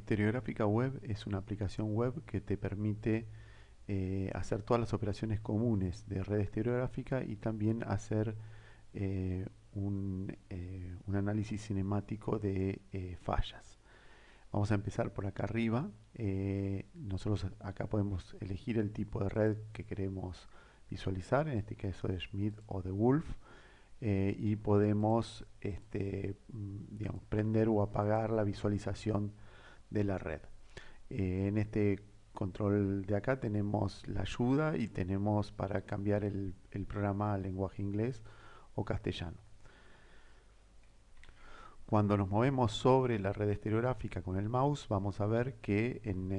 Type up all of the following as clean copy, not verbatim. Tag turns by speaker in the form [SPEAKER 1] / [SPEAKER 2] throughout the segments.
[SPEAKER 1] Estereográfica Web es una aplicación web que te permite hacer todas las operaciones comunes de red estereográfica y también hacer un análisis cinemático de fallas. Vamos a empezar por acá arriba. Nosotros acá podemos elegir el tipo de red que queremos visualizar, en este caso de Schmidt o de Wolf, y podemos digamos, prender o apagar la visualización de la red. En este control de acá tenemos la ayuda y tenemos para cambiar el programa a lenguaje inglés o castellano. Cuando nos movemos sobre la red estereográfica con el mouse, vamos a ver que en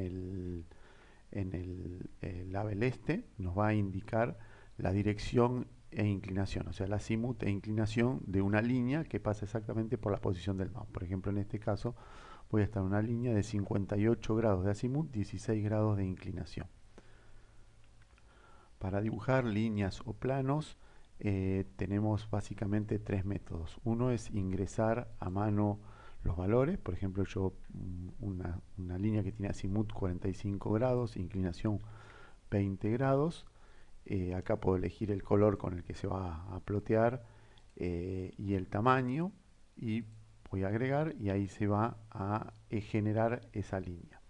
[SPEAKER 1] el label este nos va a indicar la dirección e inclinación, o sea, la azimut e inclinación de una línea que pasa exactamente por la posición del mouse. Por ejemplo, en este caso voy a estar en una línea de 58 grados de azimut, 16 grados de inclinación. Para dibujar líneas o planos tenemos básicamente tres métodos. Uno es ingresar a mano los valores. Por ejemplo, una línea que tiene azimut 45 grados, inclinación 20 grados. Acá puedo elegir el color con el que se va a plotear y el tamaño, y voy a agregar y ahí se va a generar esa línea.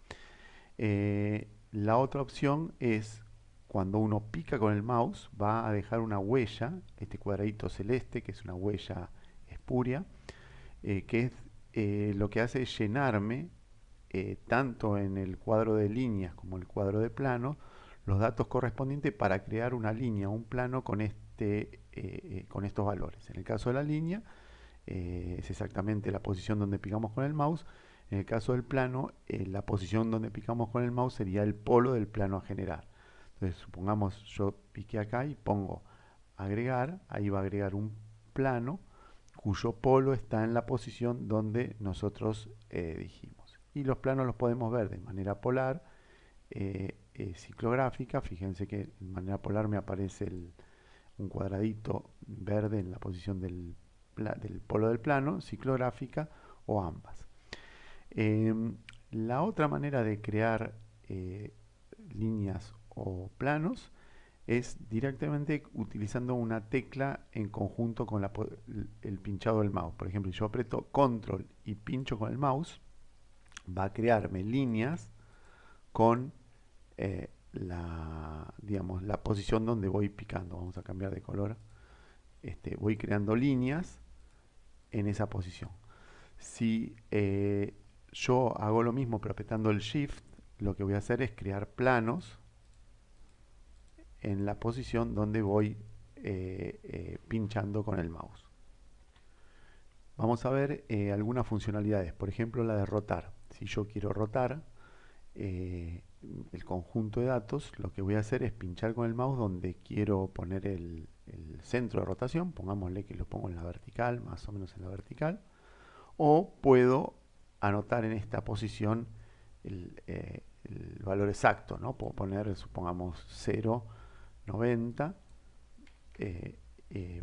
[SPEAKER 1] La otra opción es cuando uno pica con el mouse, va a dejar una huella, este cuadradito celeste, que es una huella espuria, que es lo que hace es llenarme, tanto en el cuadro de líneas como en el cuadro de plano, los datos correspondientes para crear una línea o un plano con estos valores. En el caso de la línea, es exactamente la posición donde picamos con el mouse. En el caso del plano, la posición donde picamos con el mouse sería el polo del plano a generar. Entonces, supongamos yo piqué acá y pongo agregar, ahí va a agregar un plano cuyo polo está en la posición donde nosotros dijimos. Y los planos los podemos ver de manera polar, ciclográfica. Fíjense que de manera polar me aparece un cuadradito verde en la posición del polo del plano, ciclográfica o ambas. La otra manera de crear líneas o planos es directamente utilizando una tecla en conjunto con el pinchado del mouse. Por ejemplo, si yo aprieto control y pincho con el mouse, va a crearme líneas con digamos, la posición donde voy picando. Vamos a cambiar de color. Voy creando líneas en esa posición. Si yo hago lo mismo pero apretando el shift, lo que voy a hacer es crear planos en la posición donde voy pinchando con el mouse. Vamos a ver algunas funcionalidades, por ejemplo la de rotar. Si yo quiero rotar el conjunto de datos, lo que voy a hacer es pinchar con el mouse donde quiero poner el centro de rotación. Pongámosle que lo pongo en la vertical, más o menos en la vertical. O puedo anotar en esta posición el valor exacto, ¿no? Puedo poner, supongamos, 0,90.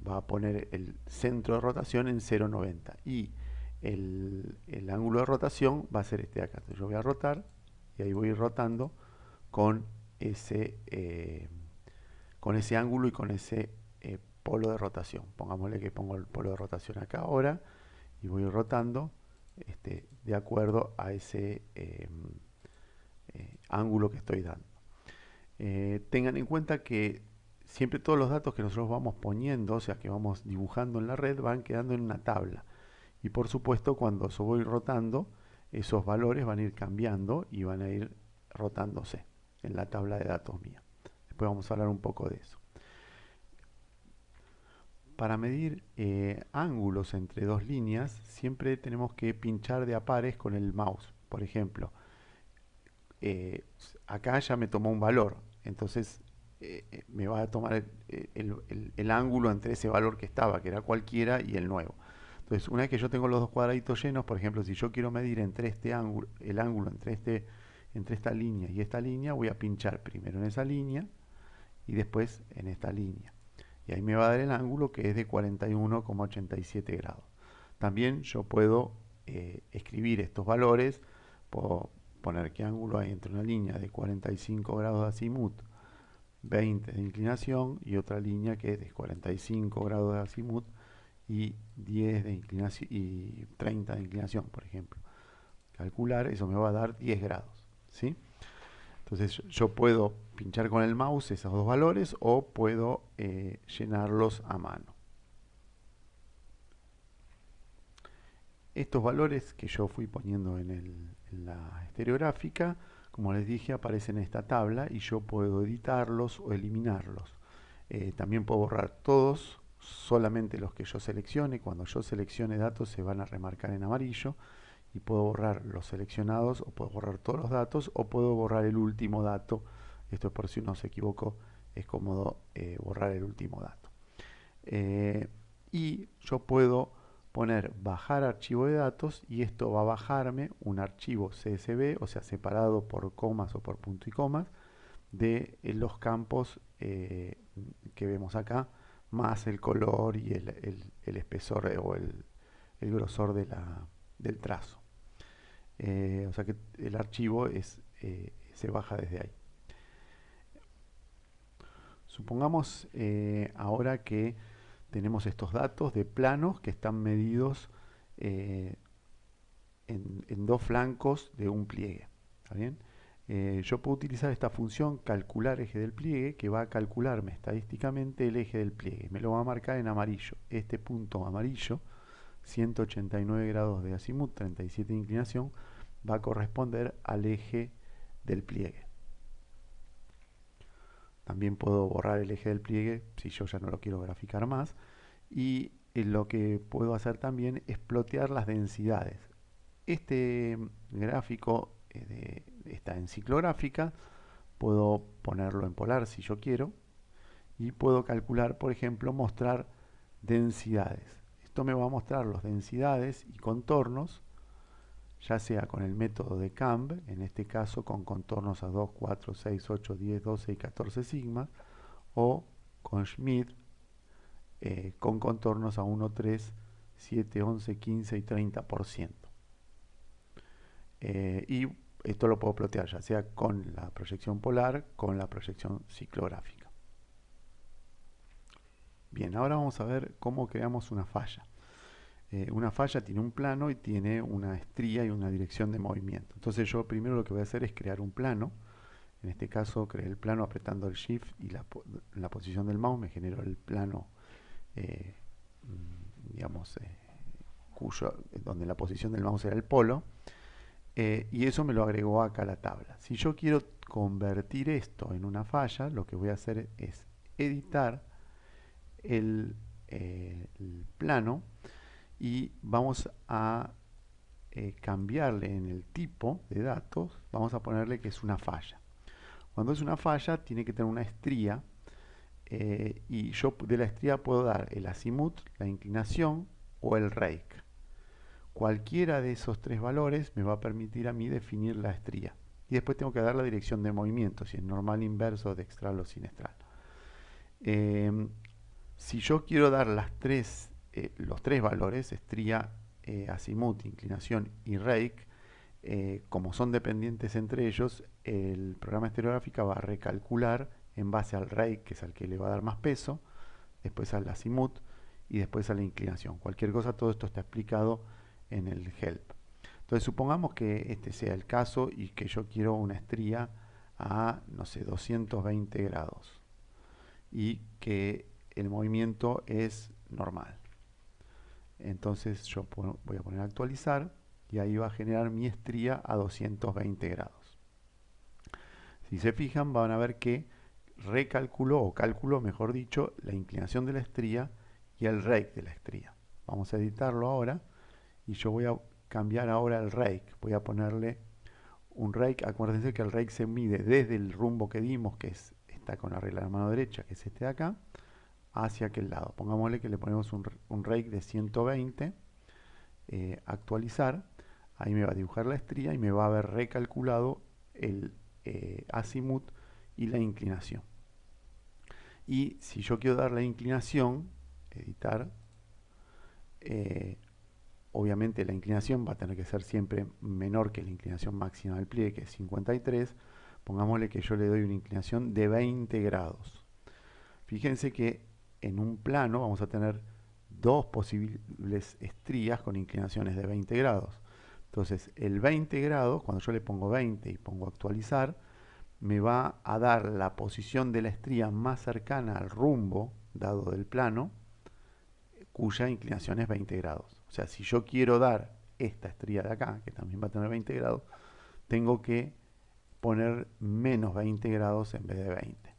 [SPEAKER 1] Va a poner el centro de rotación en 0,90 y el ángulo de rotación va a ser este de acá. Entonces yo voy a rotar y ahí voy a ir rotando con ese ángulo y con ese polo de rotación. Pongámosle que pongo el polo de rotación acá ahora y voy rotando de acuerdo a ese ángulo que estoy dando. Tengan en cuenta que siempre todos los datos que nosotros vamos poniendo, o sea que vamos dibujando en la red, van quedando en una tabla. Y por supuesto, cuando yo voy rotando, esos valores van a ir cambiando y van a ir rotándose en la tabla de datos mía. Después vamos a hablar un poco de eso. Para medir ángulos entre dos líneas, siempre tenemos que pinchar de a pares con el mouse. Por ejemplo, acá ya me tomó un valor, entonces me va a tomar el ángulo entre ese valor que estaba, que era cualquiera, y el nuevo. Entonces, una vez que yo tengo los dos cuadraditos llenos, por ejemplo, si yo quiero medir entre el ángulo entre esta línea y esta línea, voy a pinchar primero en esa línea y después en esta línea. Y ahí me va a dar el ángulo, que es de 41,87 grados. También yo puedo escribir estos valores, puedo poner qué ángulo hay entre una línea de 45 grados de azimut, 20 de inclinación, y otra línea que es de 45 grados de azimut y 10 de inclinación y 30 de inclinación, por ejemplo. Calcular, eso me va a dar 10 grados, ¿sí? Entonces yo puedo pinchar con el mouse esos dos valores o puedo llenarlos a mano. Estos valores que yo fui poniendo en la estereográfica, como les dije, aparecen en esta tabla y yo puedo editarlos o eliminarlos. También puedo borrar todos, solamente los que yo seleccione. Cuando yo seleccione datos se van a remarcar en amarillo, y puedo borrar los seleccionados o puedo borrar todos los datos o puedo borrar el último dato. Esto es por si uno se equivocó, es cómodo borrar el último dato. Y yo puedo poner bajar archivo de datos y esto va a bajarme un archivo CSV, o sea, separado por comas o por punto y comas, de los campos que vemos acá, más el color y el espesor o el grosor del trazo. O sea que el archivo se baja desde ahí. Supongamos ahora que tenemos estos datos de planos que están medidos eh, en dos flancos de un pliegue. ¿Está bien? Yo puedo utilizar esta función calcular eje del pliegue, que va a calcularme estadísticamente el eje del pliegue. Me lo va a marcar en amarillo. Este punto amarillo, 189 grados de azimut, 37 de inclinación, va a corresponder al eje del pliegue. También puedo borrar el eje del pliegue si yo ya no lo quiero graficar más. Y lo que puedo hacer también es plotear las densidades. Este gráfico de esta enciclográfica puedo ponerlo en polar si yo quiero y puedo calcular, por ejemplo, mostrar densidades. Esto me va a mostrar las densidades y contornos, ya sea con el método de CAMB, en este caso con contornos a 2, 4, 6, 8, 10, 12 y 14 sigmas, o con Schmidt, con contornos a 1, 3, 7, 11, 15 y 30%. Y esto lo puedo plotear ya sea con la proyección polar, con la proyección ciclográfica. Bien, ahora vamos a ver cómo creamos una falla. Una falla tiene un plano y tiene una estría y una dirección de movimiento. Entonces yo primero lo que voy a hacer es crear un plano. En este caso creé el plano apretando el Shift y la posición del mouse me generó el plano, eh, digamos, donde la posición del mouse era el polo. Y eso me lo agregó acá a la tabla. Si yo quiero convertir esto en una falla, lo que voy a hacer es editar el plano y vamos a cambiarle en el tipo de datos, vamos a ponerle que es una falla. Cuando es una falla tiene que tener una estría y yo de la estría puedo dar el azimut, la inclinación o el rake. Cualquiera de esos tres valores me va a permitir a mí definir la estría. Y después tengo que dar la dirección de movimiento, si es normal, inverso, dextral o sinestral. Si yo quiero dar los tres valores, estría, azimut, inclinación y rake, como son dependientes entre ellos, el programa estereográfica va a recalcular en base al rake, que es al que le va a dar más peso, después al azimut y después a la inclinación. Cualquier cosa, todo esto está explicado en el help. Entonces supongamos que este sea el caso y que yo quiero una estría a, no sé, 220 grados y que el movimiento es normal. Entonces yo voy a poner actualizar y ahí va a generar mi estría a 220 grados. Si se fijan van a ver que recalculó o calculó, mejor dicho, la inclinación de la estría y el rake de la estría. Vamos a editarlo ahora y yo voy a cambiar ahora el rake. Voy a ponerle un rake. Acuérdense que el rake se mide desde el rumbo que dimos, que está con la regla de la mano derecha, que es este de acá, hacia aquel lado. Pongámosle que le ponemos un rake de 120, actualizar. Ahí me va a dibujar la estría y me va a haber recalculado el azimut y la inclinación. Y si yo quiero dar la inclinación, editar, obviamente la inclinación va a tener que ser siempre menor que la inclinación máxima del pliegue, que es 53. Pongámosle que yo le doy una inclinación de 20 grados. Fíjense que en un plano vamos a tener dos posibles estrías con inclinaciones de 20 grados. Entonces, el 20 grados, cuando yo le pongo 20 y pongo actualizar, me va a dar la posición de la estría más cercana al rumbo dado del plano, cuya inclinación es 20 grados. O sea, si yo quiero dar esta estría de acá, que también va a tener 20 grados, tengo que poner menos 20 grados en vez de 20.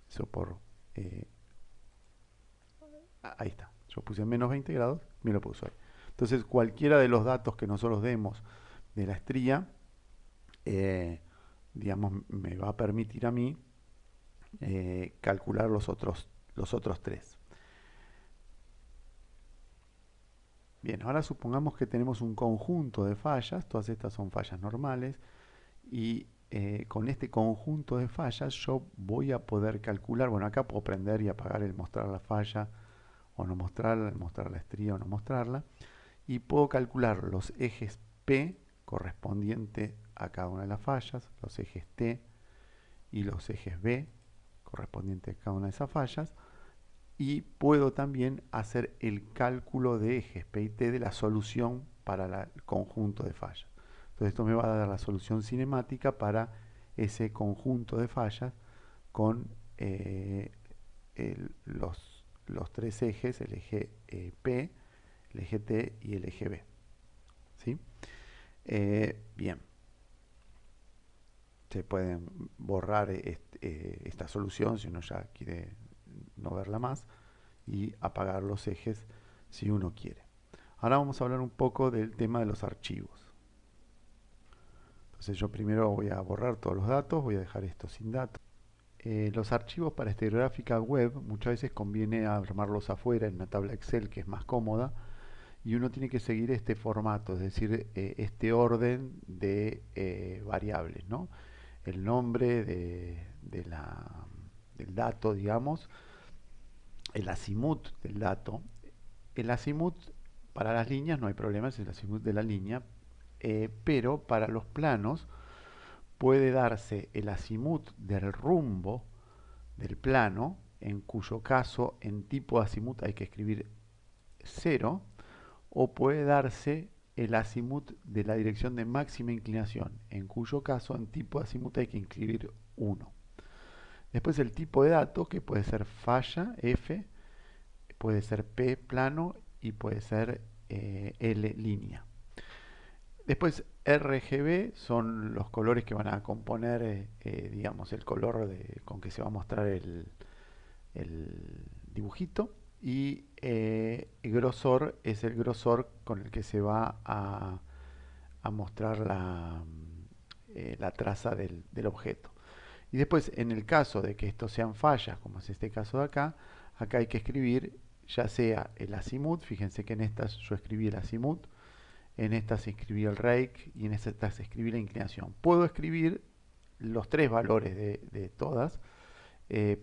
[SPEAKER 1] Eso por... eh, ahí está. Yo puse menos 20 grados, me lo puso ahí. Entonces, cualquiera de los datos que nosotros demos de la estría, digamos, me va a permitir a mí calcular los otros tres. Bien, ahora supongamos que tenemos un conjunto de fallas, todas estas son fallas normales, y con este conjunto de fallas yo voy a poder calcular, bueno, acá puedo prender y apagar el mostrar la falla o no mostrarla, el mostrar la estría o no mostrarla, y puedo calcular los ejes P correspondientes a cada una de las fallas, los ejes T y los ejes B correspondientes a cada una de esas fallas, y puedo también hacer el cálculo de ejes P y T de la solución para el conjunto de fallas. Entonces esto me va a dar la solución cinemática para ese conjunto de fallas con los tres ejes, el eje P, el eje T y el eje B. ¿Sí? Bien, se pueden borrar esta solución si uno ya quiere no verla más y apagar los ejes si uno quiere. Ahora vamos a hablar un poco del tema de los archivos. Entonces yo primero voy a borrar todos los datos, voy a dejar esto sin datos. Los archivos para estereográfica web muchas veces conviene armarlos afuera en una tabla Excel que es más cómoda y uno tiene que seguir este formato, es decir, este orden de variables, ¿no? El nombre del dato, digamos, el azimut del dato. El azimut para las líneas no hay problema, es el azimut de la línea, pero para los planos puede darse el azimut del rumbo del plano, en cuyo caso en tipo de azimut hay que escribir 0, o puede darse el azimut de la dirección de máxima inclinación, en cuyo caso en tipo de azimut hay que escribir 1. Después el tipo de dato, que puede ser falla, F, puede ser P plano y puede ser L línea. Después RGB son los colores que van a componer, digamos, el color con que se va a mostrar el dibujito. Y el grosor es el grosor con el que se va a mostrar la traza del objeto. Y después, en el caso de que estos sean fallas, como es este caso de acá, acá hay que escribir ya sea el azimut, fíjense que en estas yo escribí el azimut, en estas escribí el rake y en estas escribí la inclinación. Puedo escribir los tres valores de todas,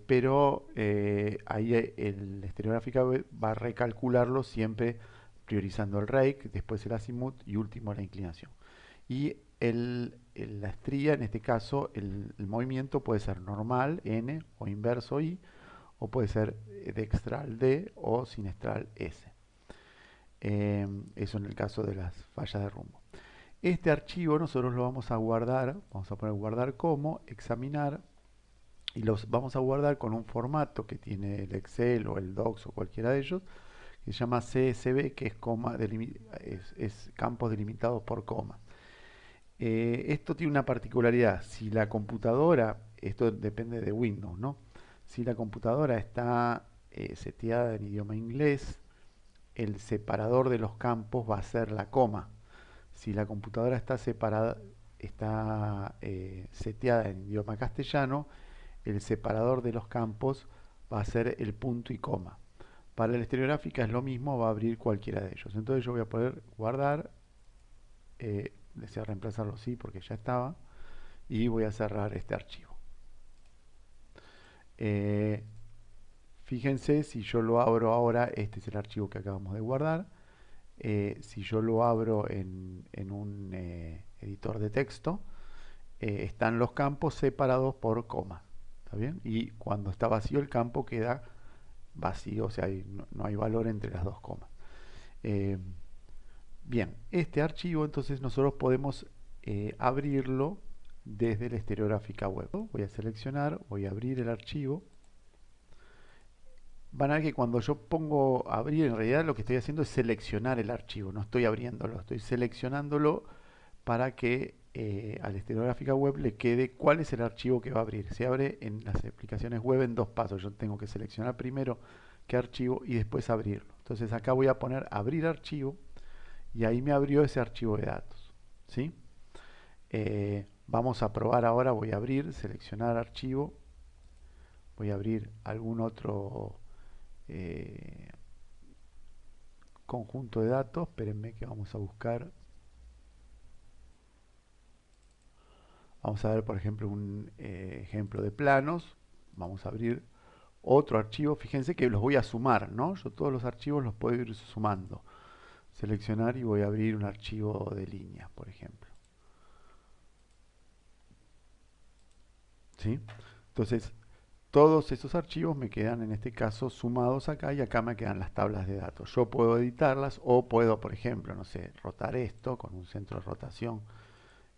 [SPEAKER 1] pero ahí el estereográfica va a recalcularlo siempre priorizando el rake, después el azimut y último la inclinación. Y la estría, en este caso, el movimiento puede ser normal, N, o inverso I, o puede ser dextral D o sinestral S. Eso en el caso de las fallas de rumbo. Este archivo nosotros lo vamos a guardar, vamos a poner guardar como, examinar, y los vamos a guardar con un formato que tiene el Excel o el Docs o cualquiera de ellos, que se llama CSV, que es campos delimitados por coma. Esto tiene una particularidad, si la computadora, esto depende de Windows, ¿no? Si la computadora está seteada en idioma inglés, el separador de los campos va a ser la coma. Si la computadora está seteada en idioma castellano, el separador de los campos va a ser el punto y coma. Para la estereográfica es lo mismo, va a abrir cualquiera de ellos. Entonces yo voy a poder guardar, deseo reemplazarlo sí porque ya estaba, y voy a cerrar este archivo. Fíjense, si yo lo abro ahora, este es el archivo que acabamos de guardar. si yo lo abro en un editor de texto, están los campos separados por comas. ¿Está bien? Y cuando está vacío el campo queda vacío, o sea, no hay valor entre las dos comas. Eh, Bien, este archivo entonces nosotros podemos abrirlo desde la estereográfica web. Voy a seleccionar, voy a abrir el archivo. Van a ver que cuando yo pongo abrir, en realidad lo que estoy haciendo es seleccionar el archivo, no estoy abriéndolo, estoy seleccionándolo para que a la estereográfica web le quede cuál es el archivo que va a abrir. Se abre en las aplicaciones web en dos pasos. Yo tengo que seleccionar primero qué archivo y después abrirlo. Entonces acá voy a poner abrir archivo y ahí me abrió ese archivo de datos. ¿Sí? Vamos a probar ahora, voy a abrir, seleccionar archivo, voy a abrir algún otro eh, conjunto de datos. Espérenme que vamos a buscar. Vamos a ver, por ejemplo, un ejemplo de planos. Vamos a abrir otro archivo. Fíjense que los voy a sumar, ¿no? Yo todos los archivos los puedo ir sumando. Seleccionar y voy a abrir un archivo de línea, por ejemplo. ¿Sí? Entonces, todos esos archivos me quedan en este caso sumados acá y acá me quedan las tablas de datos. Yo puedo editarlas o puedo, por ejemplo, no sé, rotar esto con un centro de rotación,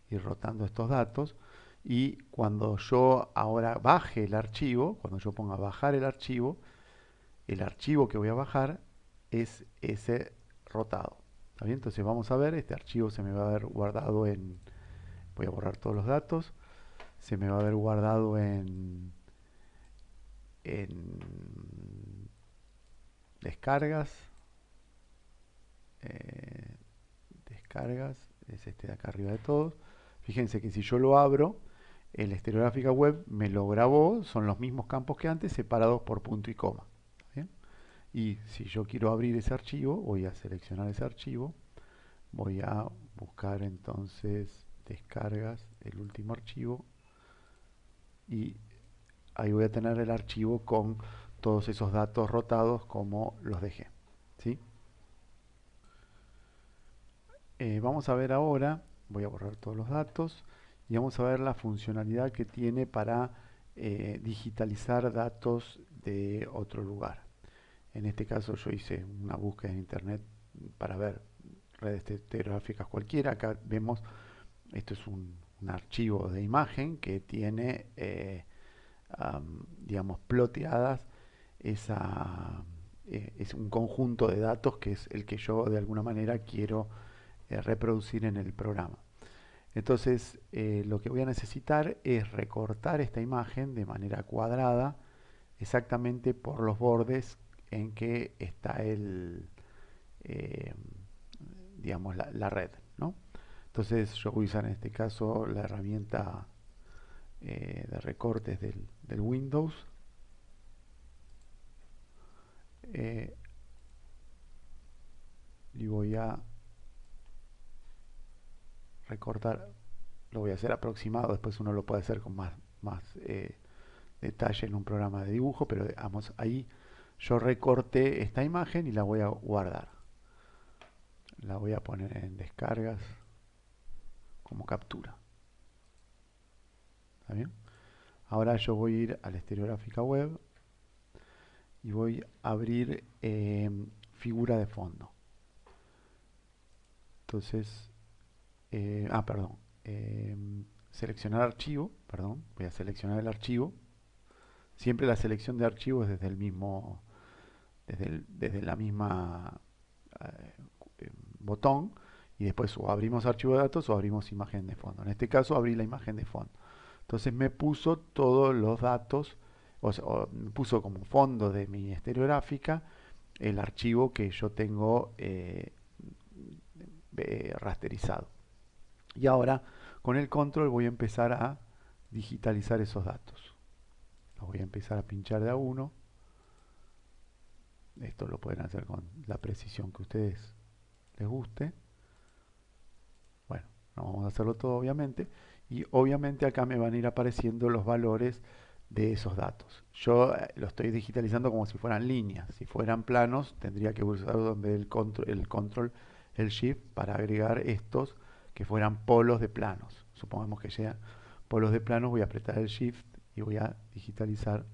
[SPEAKER 1] ir rotando estos datos, y cuando yo ahora baje el archivo, cuando yo ponga bajar el archivo que voy a bajar es ese rotado. ¿Está bien? Entonces vamos a ver, este archivo se me va a ver guardado en, voy a borrar todos los datos, se me va a ver guardado en descargas, eh, descargas, es este de acá arriba de todos. Fíjense que si yo lo abro, el estereográfica web me lo grabó, son los mismos campos que antes, separados por punto y coma. ¿Bien? Y si yo quiero abrir ese archivo, voy a seleccionar ese archivo, voy a buscar entonces descargas, el último archivo, y ahí voy a tener el archivo con todos esos datos rotados como los dejé. ¿Sí? Vamos a ver ahora, voy a borrar todos los datos, y vamos a ver la funcionalidad que tiene para digitalizar datos de otro lugar. En este caso yo hice una búsqueda en internet para ver redes telegráficas cualquiera. Acá vemos, esto es un archivo de imagen que tiene, digamos, ploteadas es un conjunto de datos que es el que yo de alguna manera quiero reproducir en el programa. Entonces lo que voy a necesitar es recortar esta imagen de manera cuadrada exactamente por los bordes en que está eh, digamos, la red, ¿no? Entonces yo voy a usar en este caso la herramienta de recortes del Windows. eh, y voy a recortar, lo voy a hacer aproximado, después uno lo puede hacer con más detalle en un programa de dibujo, pero vamos, ahí yo recorté esta imagen y la voy a guardar. La voy a poner en descargas como captura. ¿Está bien? Ahora yo voy a ir a la estereográfica web y voy a abrir figura de fondo. Entonces, perdón, seleccionar archivo, perdón, voy a seleccionar el archivo. Siempre la selección de archivos desde el mismo, desde la misma eh, botón, y después o abrimos archivo de datos o abrimos imagen de fondo. En este caso abrí la imagen de fondo. Entonces me puso todos los datos, o me puso como fondo de mi estereográfica el archivo que yo tengo rasterizado. Y ahora con el control voy a empezar a digitalizar esos datos. Los voy a empezar a pinchar de a uno. Esto lo pueden hacer con la precisión que a ustedes les guste. Bueno, no vamos a hacerlo todo obviamente. Y obviamente acá me van a ir apareciendo los valores de esos datos. Yo lo estoy digitalizando como si fueran líneas. Si fueran planos, tendría que usar donde el control el Shift para agregar estos que fueran polos de planos. Supongamos que sean polos de planos, voy a apretar el Shift y voy a digitalizar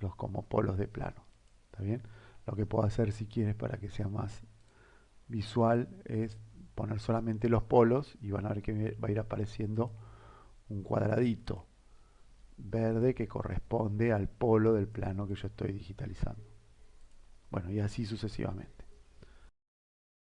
[SPEAKER 1] los como polos de plano. ¿Está bien? Lo que puedo hacer si quieres para que sea más visual es poner solamente los polos y van a ver que va a ir apareciendo un cuadradito verde que corresponde al polo del plano que yo estoy digitalizando. Bueno, y así sucesivamente.